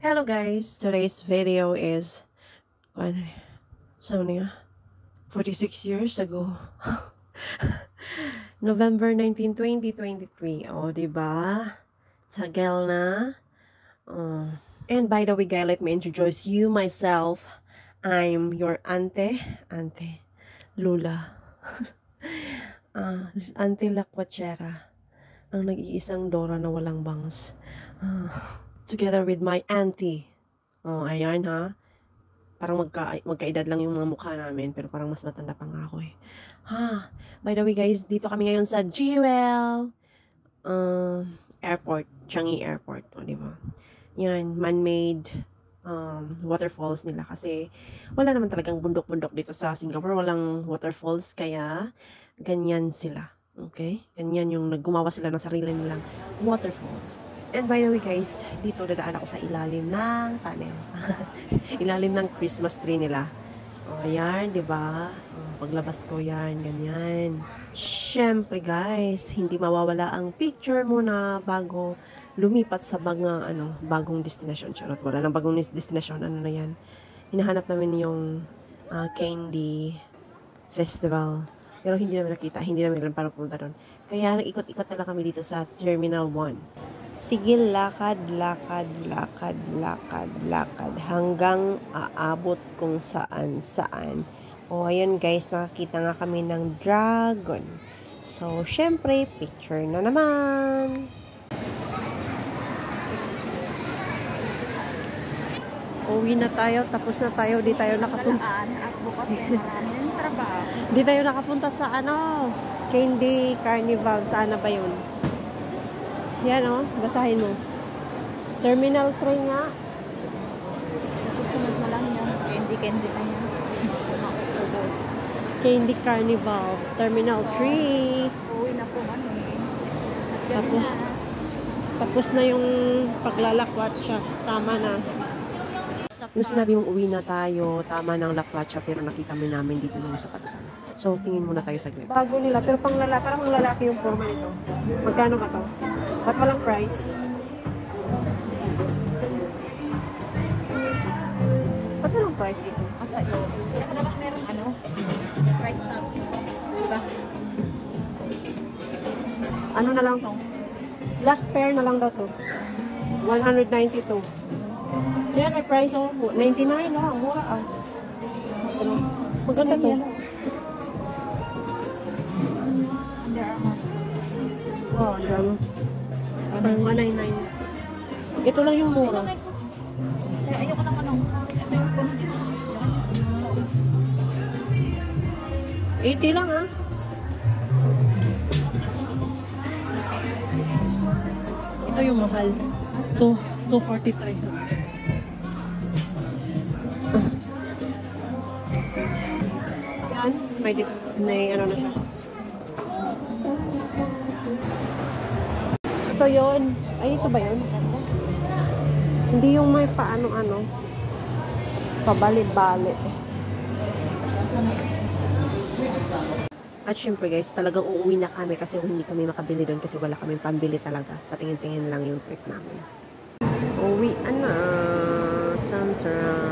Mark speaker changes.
Speaker 1: Hello guys, today's video is 46 years ago. November 19, 2023. Oh, diba? Tagal na. And by the way, guys, let me introduce you myself. I'm your Auntie Lula. Auntie Lakwachera. Ang nag-iisang Dora na walang bangs. Together with my auntie. Oh, ayan ha. Parang magkaedad lang yung mga mukha namin, pero parang mas matanda pa nga ako eh. By the way guys, dito kami ngayon sa Jewel Airport, Changi Airport, o diba? Yan, man-made waterfalls nila kasi wala naman talagang bundok-bundok dito sa Singapore, walang waterfalls, kaya ganyan sila. Okay? Ganyan yung naggumawa sila ng sarili nilang waterfalls. And by the way guys, dito dadaan ako sa ilalim ng tunnel. Ilalim ng Christmas tree nila. O, ayan, diba? Paglabas ko yan, ganyan. Siyempre guys, hindi mawawala ang picture muna bago lumipat sa mga, bagong destination. Charot, wala nang bagong destination. Ano na yan? Hinahanap namin yung Candy Festival. Pero hindi namin nakita, hindi namin alam para pumunta doon. Kaya nag-ikot-ikot na lang kami dito sa Terminal 1. Sige, lakad hanggang aabot kung saan. O, ayan guys, nakakita nga kami ng dragon. So, syempre, picture na naman. Uwi na tayo, tapos na tayo, di tayo nakapunta.
Speaker 2: At bukas ay maraming trabaho.
Speaker 1: Di tayo nakapunta sa Candy Carnival. Saan na ba yun? Yan basahin mo. Terminal 3 nga.
Speaker 2: Susunod na lang yan. Candy na yan.
Speaker 1: Candy Carnival. Terminal 3.
Speaker 2: Uwi na po man
Speaker 1: Tapos na yung paglalakwatsa. Tama na. Yung sinabi mong uwi na tayo, tama ng lakwatsa, pero nakita mo namin dito yung sapatusan. So, tingin muna tayo saglit. Bago nila, pero parang lalaki yung forma nito. Magkano ba to? Ba't walang price? Ba't walang price dito?
Speaker 2: Asa yun? Dapat meron price tag. Diba?
Speaker 1: Ano na lang to? Last pair na lang daw to. 192. Yan ay price 99 ang mura Maganda to. Oh, dyan. 199. Ito lang yung mura.
Speaker 2: Ayoko naman ito yung
Speaker 1: 80 lang Ito yung mahal. 243. Yan, may na siya. Ito yun. Ay, ito ba yun? Hindi yung may paano-ano. Pabali-bali. At syempre guys, talagang uuwi na kami kasi hindi kami makabili doon kasi wala kaming pambili talaga. Patingin-tingin lang yung trip namin. Uwi na. Tantra.